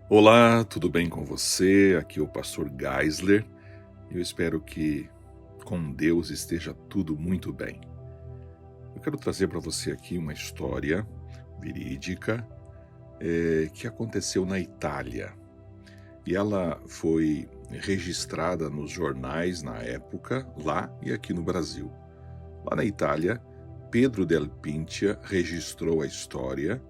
Olá, tudo bem com você? Aqui é o pastor Geisler. Eu espero que com Deus esteja tudo muito bem. Eu quero trazer para você aqui uma história verídica que aconteceu na Itália. E ela foi registrada nos jornais na época, lá e aqui no Brasil. Lá na Itália, Pedro Del Pintia registrou a história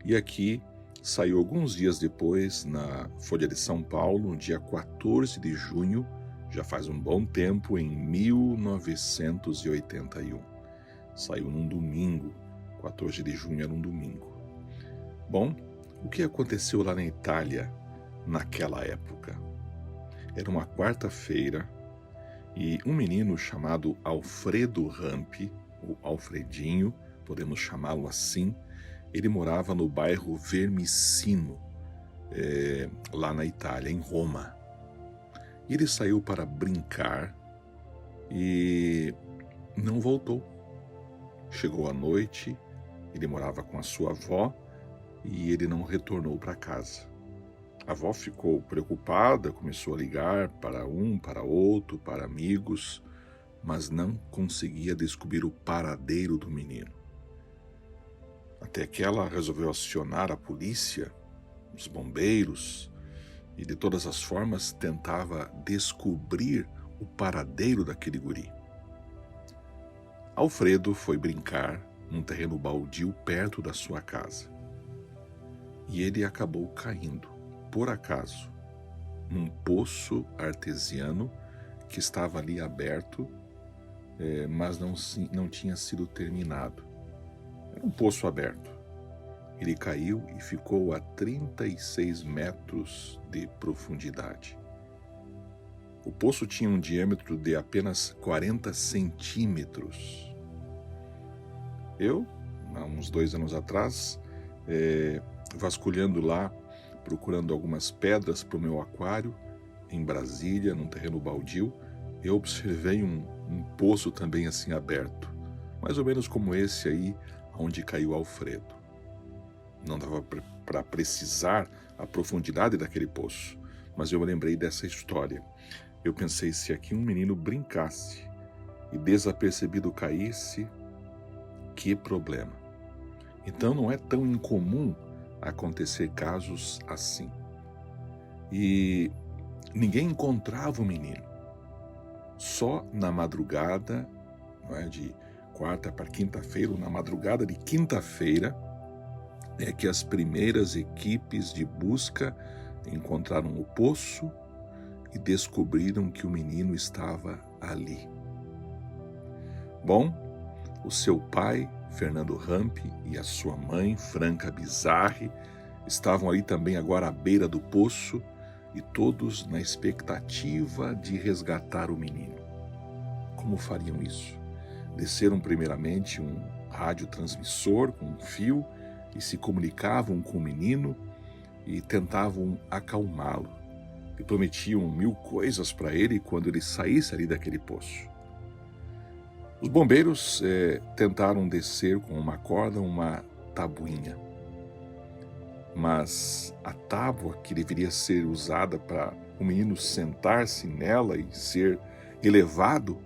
e aqui saiu alguns dias depois na Folha de São Paulo, no dia 14 de junho, já faz um bom tempo, em 1981. Saiu num domingo, 14 de junho era um domingo. Bom, o que aconteceu lá na Itália naquela época? Era uma quarta-feira e um menino chamado Alfredo Rampi, ou Alfredinho, podemos chamá-lo assim, ele morava no bairro Vermicino, lá na Itália, em Roma. Ele saiu para brincar e não voltou. Chegou à noite, ele morava com a sua avó e ele não retornou para casa. A avó ficou preocupada, começou a ligar para um, para outro, para amigos, mas não conseguia descobrir o paradeiro do menino. Até que ela resolveu acionar a polícia, os bombeiros, e de todas as formas tentava descobrir o paradeiro daquele guri. Alfredo foi brincar num terreno baldio perto da sua casa. E ele acabou caindo, por acaso, num poço artesiano que estava ali aberto, mas não tinha sido terminado. Era um poço aberto. Ele caiu e ficou a 36 metros de profundidade. O poço tinha um diâmetro de apenas 40 centímetros. Eu, há uns 2 anos atrás, vasculhando lá, procurando algumas pedras para o meu aquário, em Brasília, num terreno baldio, eu observei um poço também assim aberto, mais ou menos como esse aí, onde caiu Alfredo. Não dava para precisar a profundidade daquele poço, mas eu me lembrei dessa história. Eu pensei, se aqui um menino brincasse e desapercebido caísse, que problema. Então não é tão incomum acontecer casos assim. E ninguém encontrava o menino. Só na madrugada, não é, de quarta para quinta-feira, ou na madrugada de quinta-feira, é que as primeiras equipes de busca encontraram o poço e descobriram que o menino estava ali. Bom, o seu pai, Fernando Rampi, e a sua mãe, Franca Bizarri, estavam ali também agora à beira do poço e todos na expectativa de resgatar o menino. Como fariam isso? Desceram primeiramente um radiotransmissor com um fio e se comunicavam com o menino e tentavam acalmá-lo. E prometiam 1000 coisas para ele quando ele saísse ali daquele poço. Os bombeiros tentaram descer com uma corda, uma tabuinha. Mas a tábua que deveria ser usada para o menino sentar-se nela e ser elevado,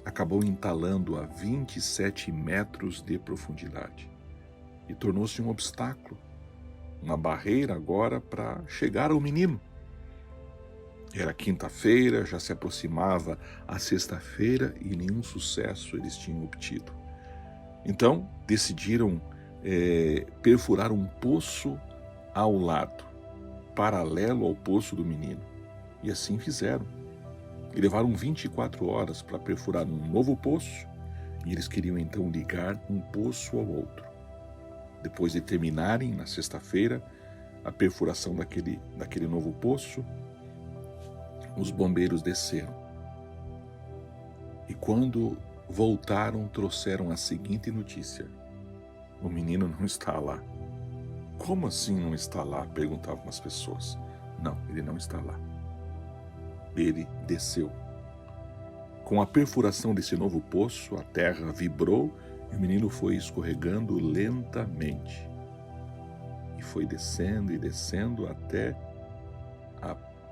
acabou entalando a 27 metros de profundidade e tornou-se um obstáculo, uma barreira agora para chegar ao menino. Era quinta-feira, já se aproximava a sexta-feira e nenhum sucesso eles tinham obtido. Então decidiram perfurar um poço ao lado, paralelo ao poço do menino, e assim fizeram. E levaram 24 horas para perfurar um novo poço, e eles queriam então ligar um poço ao outro. Depois de terminarem, na sexta-feira, a perfuração daquele novo poço, os bombeiros desceram. E quando voltaram, trouxeram a seguinte notícia: o menino não está lá. Como assim não está lá? Perguntavam as pessoas. Não, ele não está lá. Ele desceu. Com a perfuração desse novo poço, a terra vibrou e o menino foi escorregando lentamente. E foi descendo e descendo até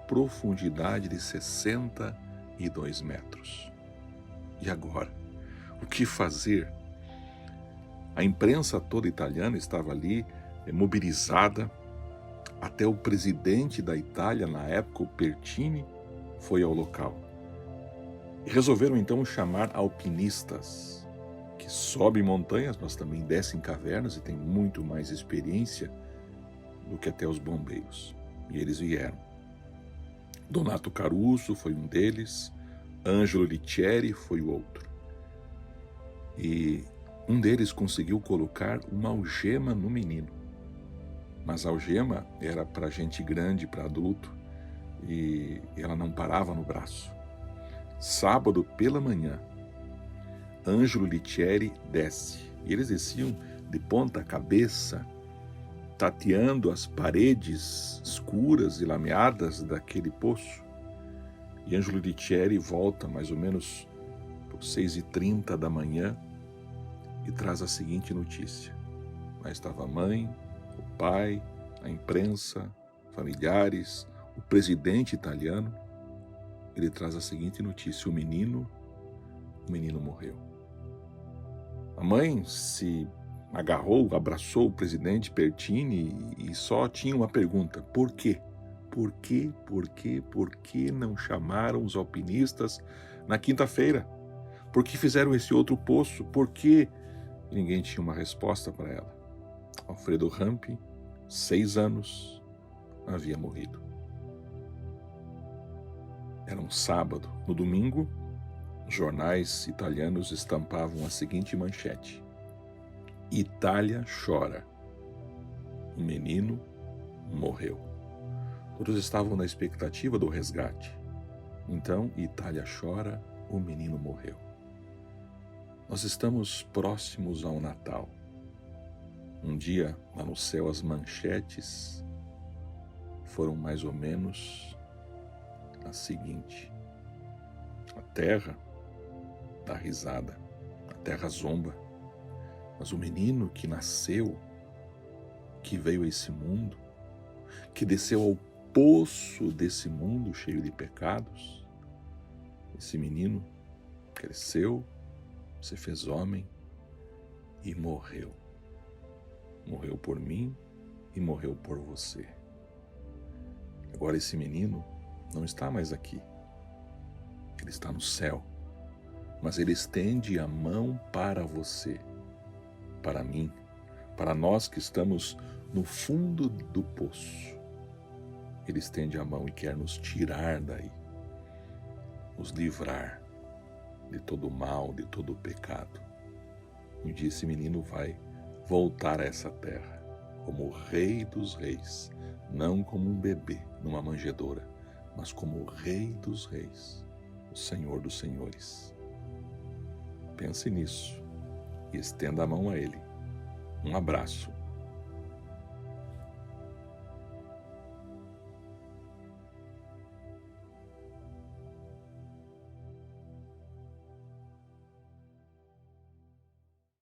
profundidade de 62 metros. E agora? O que fazer? A imprensa toda italiana estava ali, mobilizada. Até o presidente da Itália, na época, o Pertini, foi ao local. E resolveram então chamar alpinistas, que sobem montanhas, mas também descem cavernas e têm muito mais experiência do que até os bombeiros. E eles vieram. Donato Caruso foi um deles, Angelo Riccieri foi o outro. E um deles conseguiu colocar uma algema no menino. Mas a algema era para gente grande, para adulto, e ela não parava no braço. Sábado pela manhã, Angelo Riccieri desce. E eles desciam de ponta cabeça, tateando as paredes escuras e lameadas daquele poço. E Angelo Riccieri volta mais ou menos por 6h30 da manhã e traz a seguinte notícia. Lá estava a mãe, o pai, a imprensa, familiares, o presidente italiano. Ele traz a seguinte notícia: o menino morreu. A mãe se agarrou, abraçou o presidente Pertini e só tinha uma pergunta: por quê? Por que não chamaram os alpinistas na quinta-feira? Por que fizeram esse outro poço? Por quê? E ninguém tinha uma resposta para ela. Alfredo Rampi, 6 anos, havia morrido. Era um sábado. No domingo, jornais italianos estampavam a seguinte manchete: Itália chora. O menino morreu. Todos estavam na expectativa do resgate. Então, Itália chora, o menino morreu. Nós estamos próximos ao Natal. Um dia, lá no céu, as manchetes foram mais ou menos a seguinte: a terra dá risada, a terra zomba, mas o menino que nasceu, que veio a esse mundo, que desceu ao poço desse mundo cheio de pecados, esse menino cresceu, se fez homem e morreu. Morreu por mim e morreu por você. Agora esse menino não está mais aqui. Ele está no céu. Mas ele estende a mão para você, para mim, para nós que estamos no fundo do poço. Ele estende a mão e quer nos tirar daí, nos livrar de todo o mal, de todo o pecado. Um dia esse menino vai voltar a essa terra como o Rei dos Reis, não como um bebê numa manjedoura, mas como o Rei dos Reis, o Senhor dos Senhores. Pense nisso e estenda a mão a Ele. Um abraço